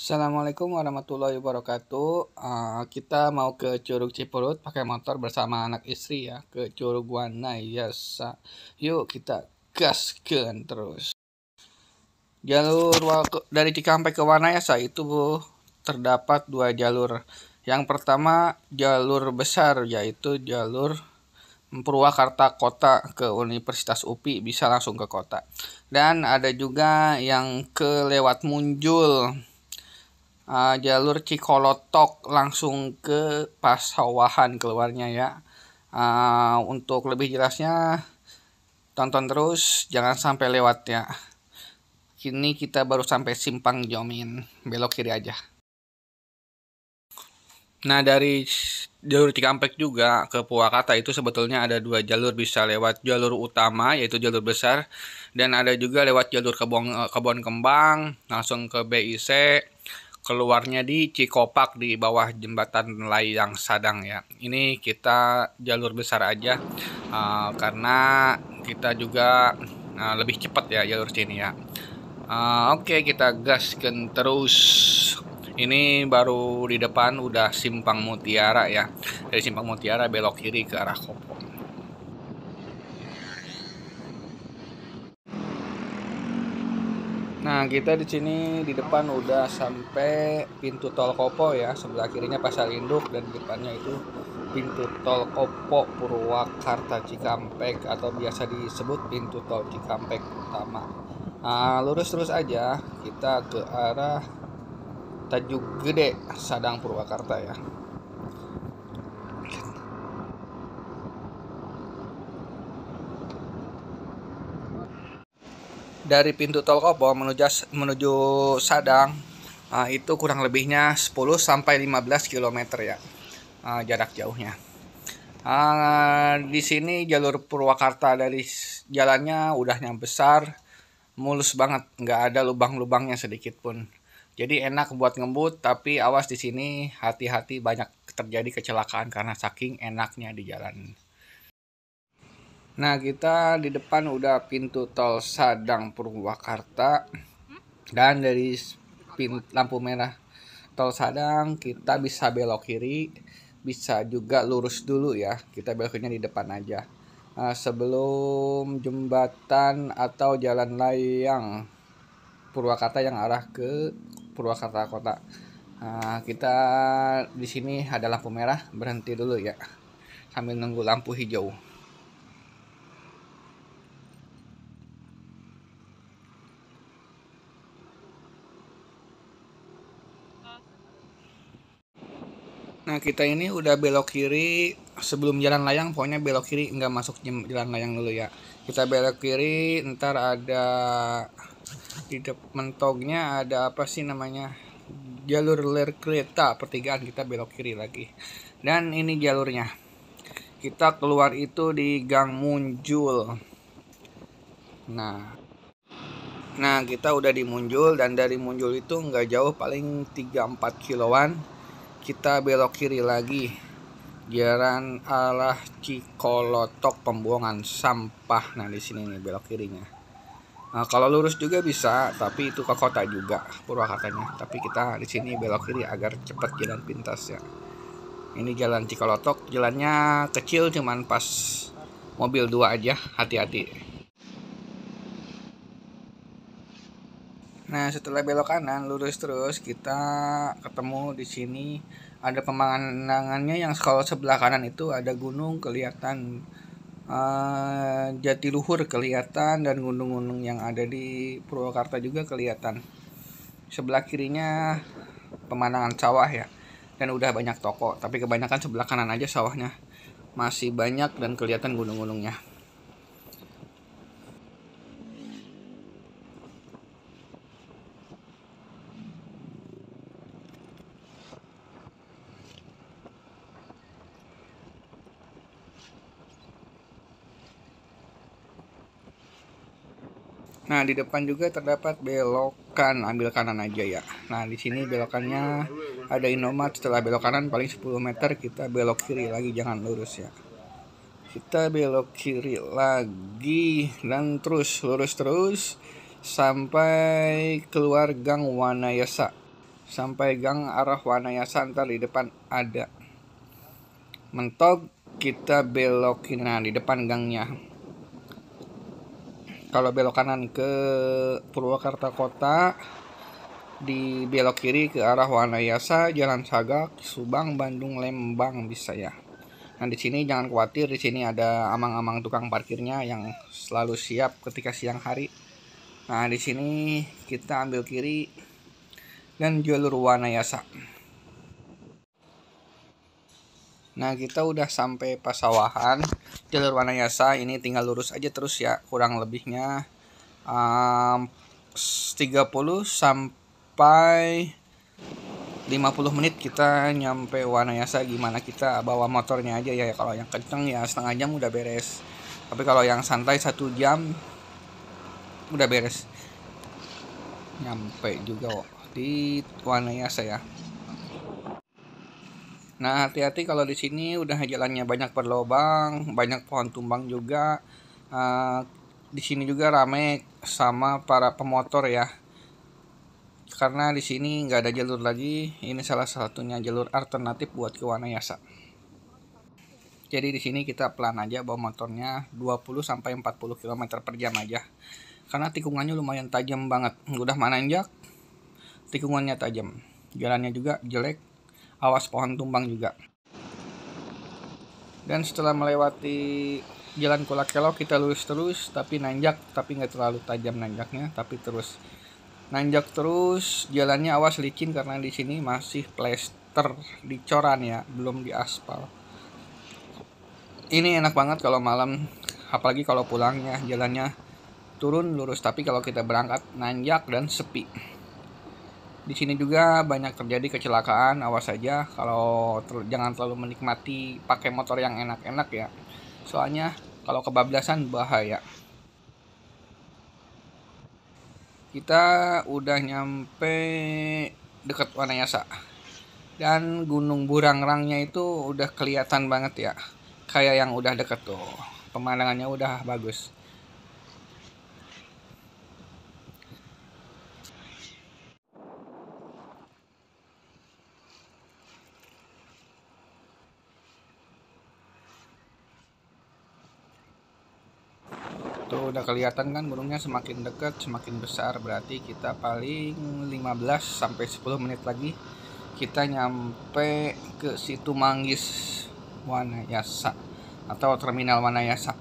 Assalamualaikum warahmatullahi wabarakatuh. Kita mau ke Curug Cipurut pakai motor bersama anak istri ya ke Curug Wanayasa. Yuk kita gaskan terus. Jalur dari Cikampek ke Wanayasa itu terdapat dua jalur. Yang pertama jalur besar yaitu jalur Purwakarta Kota ke Universitas UPI, bisa langsung ke kota. Dan ada juga yang ke lewat Munjul, jalur Cikolotok langsung ke Pasawahan keluarnya ya. Untuk lebih jelasnya tonton terus, jangan sampai lewat ya. Kini kita baru sampai Simpang Jomin, belok kiri aja. Nah, dari jalur Cikampek juga ke Purwakarta itu sebetulnya ada dua jalur, bisa lewat jalur utama yaitu jalur besar, dan ada juga lewat jalur Kebon Kembang langsung ke BIC, keluarnya di Cikopak di bawah jembatan layang Sadang ya. Ini kita jalur besar aja karena kita juga lebih cepat ya jalur sini ya. Oke, kita gaskan terus. Ini baru di depan udah Simpang Mutiara ya. Dari Simpang Mutiara belok kiri ke arah Kopo. Nah, kita di sini di depan udah sampai pintu tol Kopo ya. Sebelah kirinya Pasar Induk dan di depannya itu pintu tol Kopo Purwakarta Cikampek atau biasa disebut pintu tol Cikampek utama. Lurus terus aja kita ke arah Tajuk Gede Sadang Purwakarta ya. Dari pintu tol Kopo menuju Sadang itu kurang lebihnya 10 sampai 15 km ya, jarak jauhnya. Di sini jalur Purwakarta dari jalannya udah yang besar, mulus banget, nggak ada lubang-lubangnya sedikit pun. Jadi enak buat ngebut, tapi awas di sini hati-hati, banyak terjadi kecelakaan karena saking enaknya di jalan. Nah, kita di depan udah pintu tol Sadang Purwakarta, dan dari lampu merah tol Sadang kita bisa belok kiri, bisa juga lurus dulu ya. Kita beloknya di depan aja. Sebelum jembatan atau jalan layang Purwakarta yang arah ke Purwakarta Kota. Kita di sini ada lampu merah, berhenti dulu ya sambil nunggu lampu hijau. Nah, kita ini udah belok kiri sebelum jalan layang, pokoknya belok kiri, nggak masuk jalan layang dulu ya. Kita belok kiri, ntar ada di mentoknya ada apa sih namanya, jalur ler kereta pertigaan, kita belok kiri lagi. Dan ini jalurnya, kita keluar itu di Gang Munjul. Nah, kita udah di Munjul, dan dari Munjul itu nggak jauh, paling 3-4 kiloan. Kita belok kiri lagi, jalan arah Cikolotok pembuangan sampah. Nah, di sini nih belok kirinya. Kalau lurus juga bisa, tapi itu ke kota juga Purwakartanya. Tapi kita di sini belok kiri agar cepat jalan pintas ya. Ini jalan Cikolotok, jalannya kecil, cuman pas mobil 2 aja, hati-hati. Nah, setelah belok kanan lurus terus, kita ketemu di sini ada pemandangannya yang kalau sebelah kanan itu ada gunung kelihatan, Jatiluhur kelihatan, dan gunung-gunung yang ada di Purwakarta juga kelihatan. Sebelah kirinya pemandangan sawah ya, dan udah banyak toko, tapi kebanyakan sebelah kanan aja sawahnya masih banyak dan kelihatan gunung-gunungnya. Nah, di depan juga terdapat belokan, ambil kanan aja ya. Nah, di sini belokannya ada Indomaret. Setelah belok kanan paling 10 meter kita belok kiri lagi, jangan lurus ya. Kita belok kiri lagi dan terus lurus terus sampai keluar Gang Wanayasa. sampai gang arah Wanayasa, ntar di depan ada. Mentok kita belokin, nah di depan gangnya. Kalau belok kanan ke Purwakarta Kota, di belok kiri ke arah Wanayasa, Jalan Sagak, Subang, Bandung, Lembang bisa ya. Nah di sini jangan khawatir, di sini ada amang-amang tukang parkirnya yang selalu siap ketika siang hari. Nah di sini kita ambil kiri dan jalur Wanayasa. Nah kita udah sampai Pasawahan, jalur Wanayasa ini tinggal lurus aja terus ya, kurang lebihnya 30 sampai 50 menit kita nyampe Wanayasa. Gimana kita bawa motornya aja ya, kalau yang kenceng ya setengah jam udah beres, tapi kalau yang santai 1 jam udah beres nyampe juga di Wanayasa ya. Nah hati-hati kalau di sini udah jalannya banyak berlobang, banyak pohon tumbang juga. Di sini juga rame sama para pemotor ya, karena di sini nggak ada jalur lagi. Ini salah satunya jalur alternatif buat ke Wanayasa. Jadi di sini kita pelan aja bawa motornya, 20 sampai 40 km per jam aja. Karena tikungannya lumayan tajam banget. Udah menanjak, tikungannya tajam. Jalannya juga jelek, awas pohon tumbang juga. Dan setelah melewati jalan Kulakelo kita lurus terus, tapi nanjak, tapi nggak terlalu tajam nanjaknya, tapi terus nanjak terus. Jalannya awas licin karena di sini masih plester dicoran ya, belum diaspal. Ini enak banget kalau malam, apalagi kalau pulangnya jalannya turun lurus, tapi kalau kita berangkat nanjak dan sepi. Di sini juga banyak terjadi kecelakaan, awas saja kalau jangan terlalu menikmati pakai motor yang enak-enak ya. Soalnya kalau kebablasan bahaya. Kita udah nyampe dekat Wanayasa. Dan Gunung Burangrangnya itu udah kelihatan banget ya. Kayak yang udah deket tuh. Pemandangannya udah bagus. Tuh udah kelihatan kan gunungnya semakin dekat, semakin besar, berarti kita paling 15 sampai 10 menit lagi kita nyampe ke Situ Manggis Wanayasa atau Terminal Wanayasa.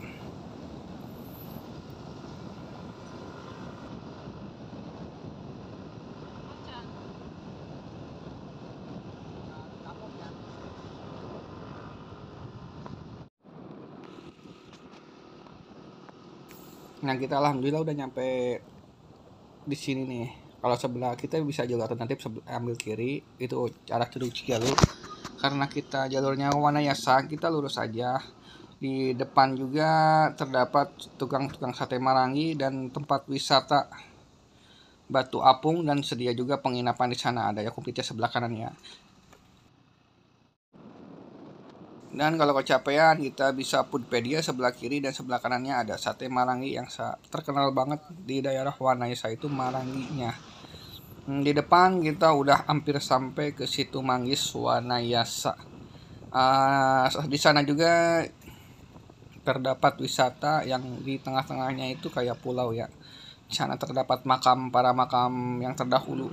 Nah kita alhamdulillah udah nyampe di sini nih. Kalau sebelah kita bisa jalur alternatif ambil kiri, itu arah Curug Cigalur. Karena kita jalurnya Wanayasa, kita lurus aja. Di depan juga terdapat tukang-tukang sate Marangi dan tempat wisata Batu Apung, dan sedia juga penginapan di sana, ada ya Kupitnya sebelah kanan ya. Dan kalau kecapean kita bisa Foodpedia sebelah kiri, dan sebelah kanannya ada sate Marangi yang terkenal banget di daerah Wanayasa itu Maranginya. Di depan kita udah hampir sampai ke Situ Manggis Wanayasa. Di sana juga terdapat wisata yang di tengah-tengahnya itu kayak pulau ya. Di sana terdapat para makam yang terdahulu,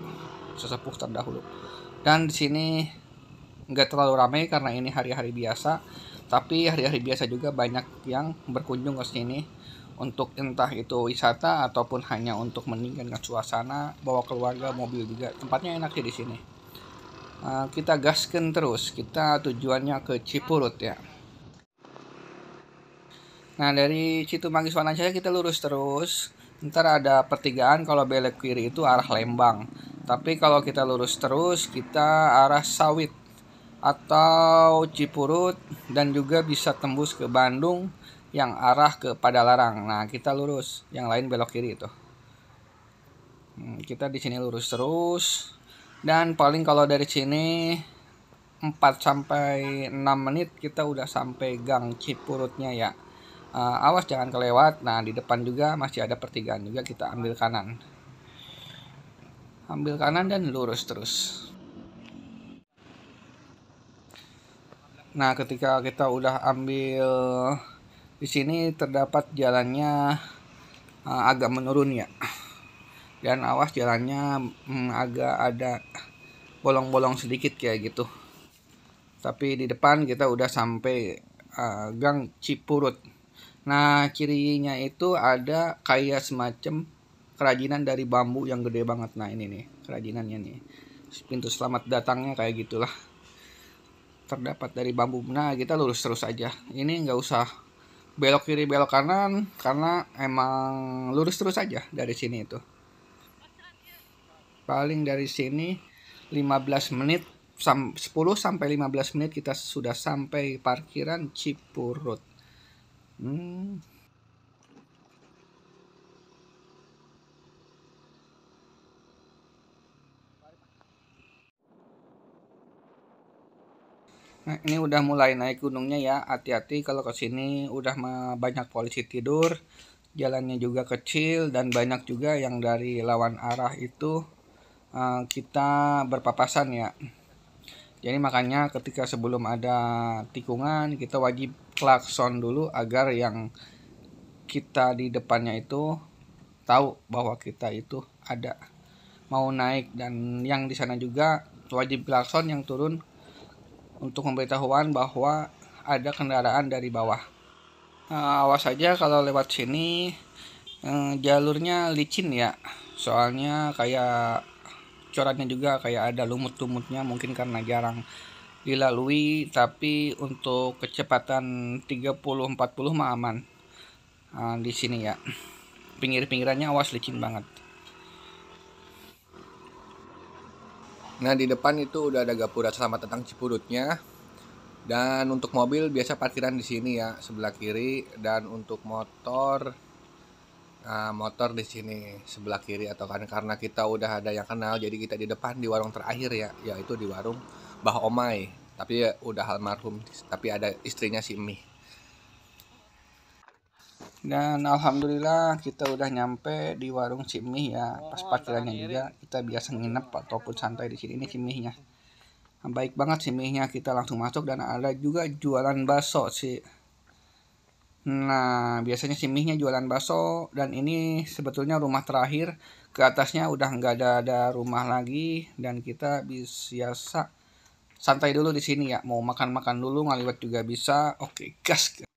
sesepuh terdahulu. Dan di sini nggak terlalu ramai karena ini hari-hari biasa, tapi hari-hari biasa juga banyak yang berkunjung ke sini untuk entah itu wisata ataupun hanya untuk meningkatkan suasana, bawa keluarga, mobil juga. Tempatnya enak sih di sini. Kita gaskan terus, kita tujuannya ke Cipurut ya. Nah dari Situ Manggis Wanayasa kita lurus terus, ntar ada pertigaan, kalau belok kiri itu arah Lembang, tapi kalau kita lurus terus kita arah Sawit atau Cipurut, dan juga bisa tembus ke Bandung yang arah ke Padalarang. Nah kita lurus, yang lain belok kiri itu. Kita di sini lurus terus, dan paling kalau dari sini 4 sampai 6 menit kita udah sampai gang Cipurutnya ya. Awas jangan kelewat. Nah di depan juga masih ada pertigaan juga, kita ambil kanan. ambil kanan dan lurus terus. Nah, ketika kita udah ambil, di sini terdapat jalannya agak menurun ya. Dan awas jalannya agak ada bolong-bolong sedikit kayak gitu. Tapi di depan kita udah sampai Gang Cipurut. Nah, cirinya itu ada kayak semacam kerajinan dari bambu yang gede banget. Nah, ini nih kerajinannya nih. Pintu selamat datangnya kayak gitulah. Terdapat dari bambu. Nah, kita lurus terus aja. Ini nggak usah belok kiri belok kanan karena emang lurus terus aja dari sini itu. Paling dari sini 15 menit 10 sampai 15 menit kita sudah sampai parkiran Cipurut. Nah, ini udah mulai naik gunungnya ya. Hati-hati kalau ke sini udah banyak polisi tidur. Jalannya juga kecil dan banyak juga yang dari lawan arah itu kita berpapasan ya. Jadi makanya ketika sebelum ada tikungan kita wajib klakson dulu agar yang kita di depannya itu tahu bahwa kita itu ada mau naik, dan yang di sana juga wajib klakson yang turun untuk memberitahuan bahwa ada kendaraan dari bawah. Awas aja kalau lewat sini, jalurnya licin ya, soalnya kayak corannya juga kayak ada lumut-lumutnya, mungkin karena jarang dilalui. Tapi untuk kecepatan 30-40 mah aman di sini ya. Pinggir-pinggirannya awas licin banget. Nah, di depan itu udah ada gapura selamat datang Cipurutnya. Dan untuk mobil biasa parkiran di sini ya, sebelah kiri. Dan untuk motor di sini sebelah kiri atau kan, karena kita udah ada yang kenal jadi kita di depan di warung terakhir ya, yaitu di warung Bah Omai. Tapi ya udah almarhum, tapi ada istrinya si Mih. Dan alhamdulillah kita udah nyampe di warung Cimih ya. Pas parkirannya juga kita biasa nginep ataupun santai di sini. Ini Cimihnya. Baik banget Cimihnya, kita langsung masuk dan ada juga jualan bakso sih. Nah, biasanya Cimihnya jualan bakso dan ini sebetulnya rumah terakhir. Ke atasnya udah nggak ada rumah lagi dan kita biasa santai dulu di sini ya. Mau makan-makan dulu, ngaliwat juga bisa. Oke, gas.